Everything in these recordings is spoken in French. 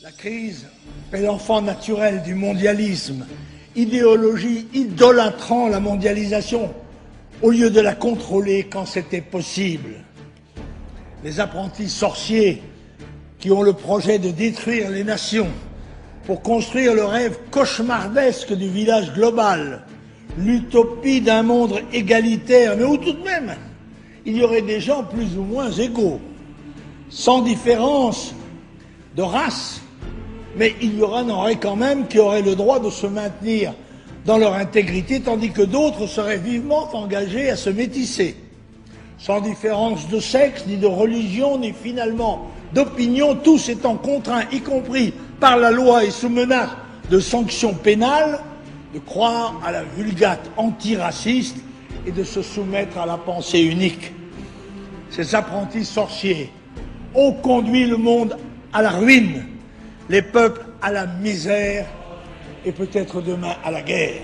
La crise est l'enfant naturel du mondialisme, idéologie idolâtrant la mondialisation au lieu de la contrôler quand c'était possible. Les apprentis sorciers qui ont le projet de détruire les nations pour construire le rêve cauchemardesque du village global, l'utopie d'un monde égalitaire, mais où tout de même il y aurait des gens plus ou moins égaux, sans différence de race, mais il y en aurait quand même qui auraient le droit de se maintenir dans leur intégrité, tandis que d'autres seraient vivement engagés à se métisser, sans différence de sexe, ni de religion, ni finalement d'opinion, tous étant contraints, y compris par la loi et sous menace de sanctions pénales, de croire à la vulgate antiraciste et de se soumettre à la pensée unique. Ces apprentis sorciers ont conduit le monde à la ruine, les peuples à la misère et peut-être demain à la guerre.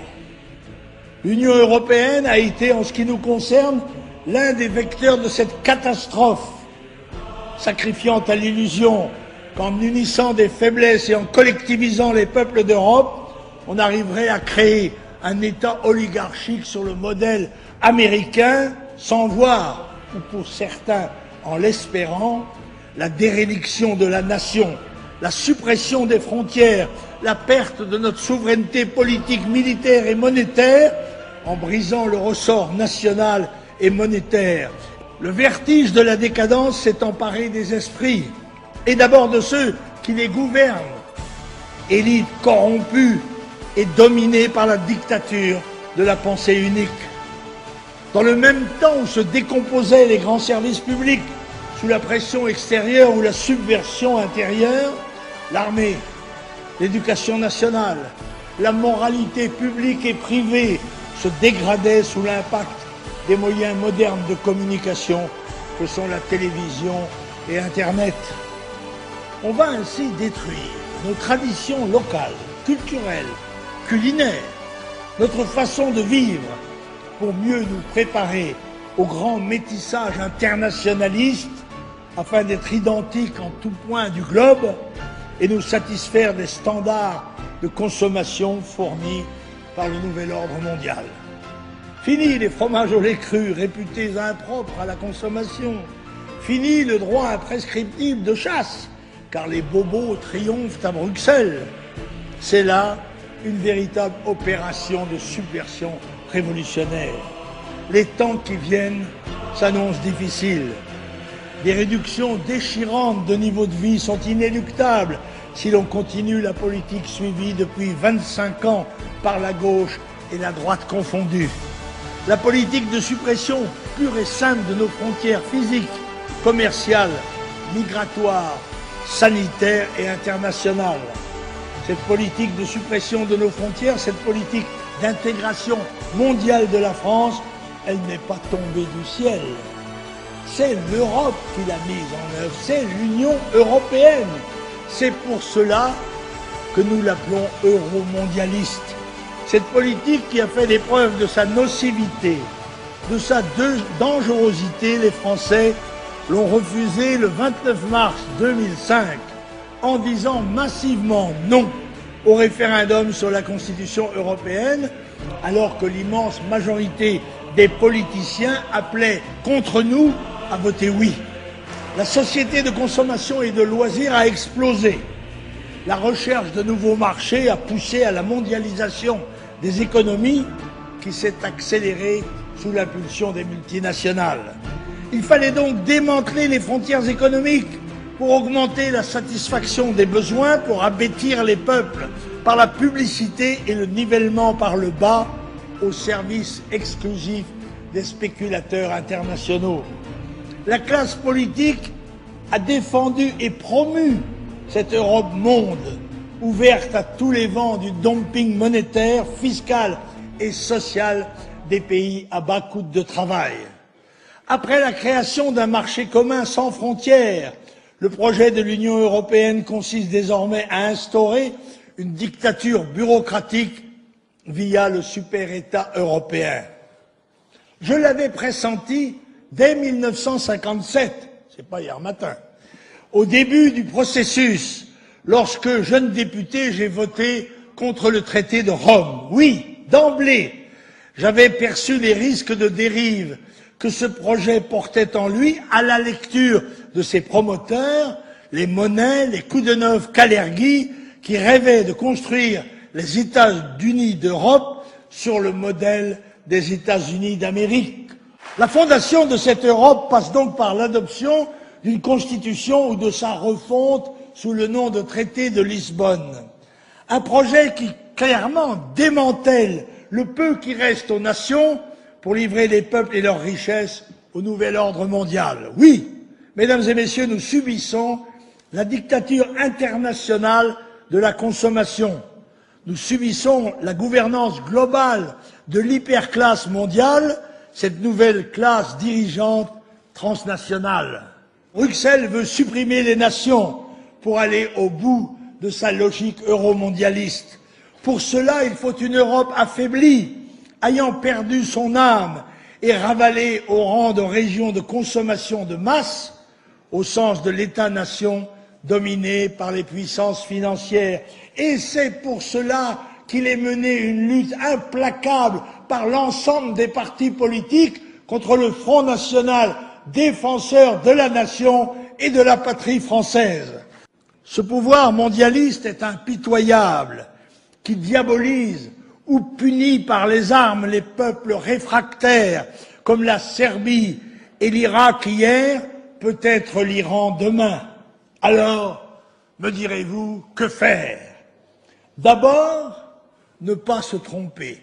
L'Union européenne a été, en ce qui nous concerne, l'un des vecteurs de cette catastrophe, sacrifiant à l'illusion qu'en unissant des faiblesses et en collectivisant les peuples d'Europe, on arriverait à créer un État oligarchique sur le modèle américain, sans voir, ou pour certains en l'espérant, la déréliction de la nation, la suppression des frontières, la perte de notre souveraineté politique, militaire et monétaire, en brisant le ressort national et monétaire. Le vertige de la décadence s'est emparé des esprits, et d'abord de ceux qui les gouvernent, élite corrompue et dominée par la dictature de la pensée unique. Dans le même temps où se décomposaient les grands services publics, sous la pression extérieure ou la subversion intérieure, l'armée, l'éducation nationale, la moralité publique et privée se dégradaient sous l'impact des moyens modernes de communication que sont la télévision et Internet. On va ainsi détruire nos traditions locales, culturelles, culinaires, notre façon de vivre pour mieux nous préparer au grand métissage internationaliste afin d'être identiques en tout point du globe et nous satisfaire des standards de consommation fournis par le nouvel ordre mondial. Fini les fromages au lait cru réputés impropres à la consommation. Fini le droit imprescriptible de chasse, car les bobos triomphent à Bruxelles. C'est là une véritable opération de subversion révolutionnaire. Les temps qui viennent s'annoncent difficiles. Des réductions déchirantes de niveau de vie sont inéluctables si l'on continue la politique suivie depuis 25 ans par la gauche et la droite confondues. La politique de suppression pure et simple de nos frontières physiques, commerciales, migratoires, sanitaires et internationales. Cette politique de suppression de nos frontières, cette politique d'intégration mondiale de la France, elle n'est pas tombée du ciel. C'est l'Europe qui l'a mise en œuvre, c'est l'Union européenne. C'est pour cela que nous l'appelons euromondialiste. Cette politique qui a fait l'épreuve de sa nocivité, de sa dangerosité, les Français l'ont refusée le 29 mars 2005 en disant massivement non au référendum sur la Constitution européenne, alors que l'immense majorité des politiciens appelaient contre nous à voter oui. La société de consommation et de loisirs a explosé. La recherche de nouveaux marchés a poussé à la mondialisation des économies qui s'est accélérée sous l'impulsion des multinationales. Il fallait donc démanteler les frontières économiques pour augmenter la satisfaction des besoins, pour abêtir les peuples par la publicité et le nivellement par le bas au service exclusif des spéculateurs internationaux. La classe politique a défendu et promu cette Europe monde, ouverte à tous les vents du dumping monétaire, fiscal et social des pays à bas coût de travail. Après la création d'un marché commun sans frontières, le projet de l'Union européenne consiste désormais à instaurer une dictature bureaucratique via le super-État européen. Je l'avais pressenti dès 1957, c'est pas hier matin, au début du processus, lorsque, jeune député, j'ai voté contre le traité de Rome. Oui, d'emblée, j'avais perçu les risques de dérive que ce projet portait en lui à la lecture de ses promoteurs, les Monnet, les Koudenov, Kalergi, qui rêvaient de construire les États-Unis d'Europe sur le modèle des États-Unis d'Amérique. La fondation de cette Europe passe donc par l'adoption d'une constitution ou de sa refonte sous le nom de traité de Lisbonne. Un projet qui clairement démantèle le peu qui reste aux nations pour livrer les peuples et leurs richesses au nouvel ordre mondial. Oui, mesdames et messieurs, nous subissons la dictature internationale de la consommation. Nous subissons la gouvernance globale de l'hyperclasse mondiale, cette nouvelle classe dirigeante transnationale. Bruxelles veut supprimer les nations pour aller au bout de sa logique euromondialiste. Pour cela, il faut une Europe affaiblie, ayant perdu son âme et ravalée au rang de région de consommation de masse, au sens de l'État-nation dominé par les puissances financières. Et c'est pour cela qu'il est mené une lutte implacable par l'ensemble des partis politiques contre le Front national défenseur de la nation et de la patrie française. Ce pouvoir mondialiste est impitoyable, qui diabolise ou punit par les armes les peuples réfractaires, comme la Serbie et l'Irak hier, peut-être l'Iran demain. Alors, me direz-vous, que faire? D'abord, ne pas se tromper,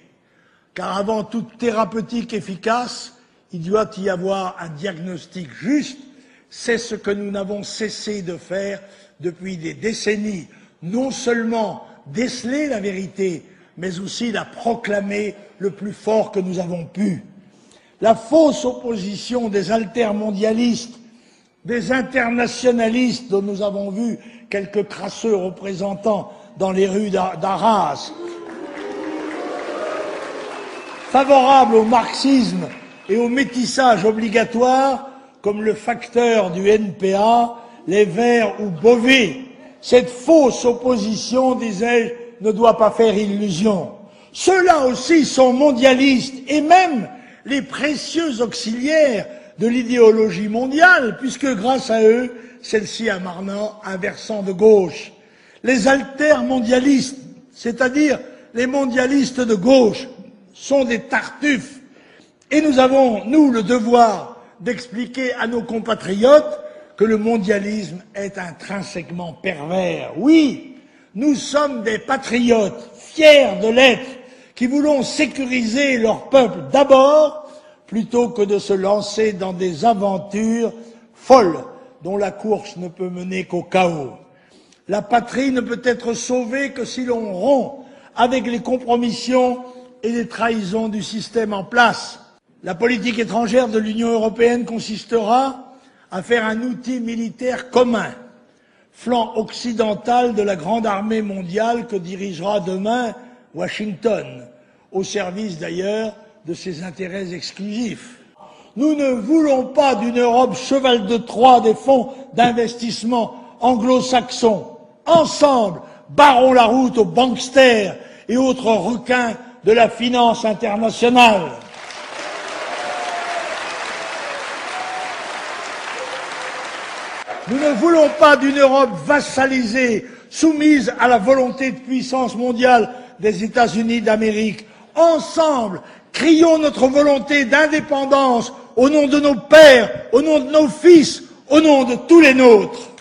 car avant toute thérapeutique efficace, il doit y avoir un diagnostic juste. C'est ce que nous n'avons cessé de faire depuis des décennies, non seulement déceler la vérité, mais aussi la proclamer le plus fort que nous avons pu. La fausse opposition des altermondialistes, des internationalistes dont nous avons vu quelques crasseux représentants dans les rues d'Arras, favorables au marxisme et au métissage obligatoire, comme le facteur du NPA, les Verts ou Beauvais. Cette fausse opposition, disais-je, ne doit pas faire illusion. Ceux-là aussi sont mondialistes et même les précieux auxiliaires de l'idéologie mondiale, puisque grâce à eux, celle-ci a maintenant un versant de gauche. Les altermondialistes, c'est-à-dire les mondialistes de gauche, sont des tartuffes. Et nous avons, nous, le devoir d'expliquer à nos compatriotes que le mondialisme est intrinsèquement pervers. Oui, nous sommes des patriotes, fiers de l'être, qui voulons sécuriser leur peuple d'abord, plutôt que de se lancer dans des aventures folles dont la course ne peut mener qu'au chaos. La patrie ne peut être sauvée que si l'on rompt avec les compromissions et les trahisons du système en place. La politique étrangère de l'Union européenne consistera à faire un outil militaire commun, flanc occidental de la grande armée mondiale que dirigera demain Washington, au service d'ailleurs de ses intérêts exclusifs. Nous ne voulons pas d'une Europe cheval de Troie des fonds d'investissement anglo-saxons. Ensemble, barrons la route aux banksters et autres requins de la finance internationale. Nous ne voulons pas d'une Europe vassalisée, soumise à la volonté de puissance mondiale des États-Unis d'Amérique. Ensemble, crions notre volonté d'indépendance au nom de nos pères, au nom de nos fils, au nom de tous les nôtres.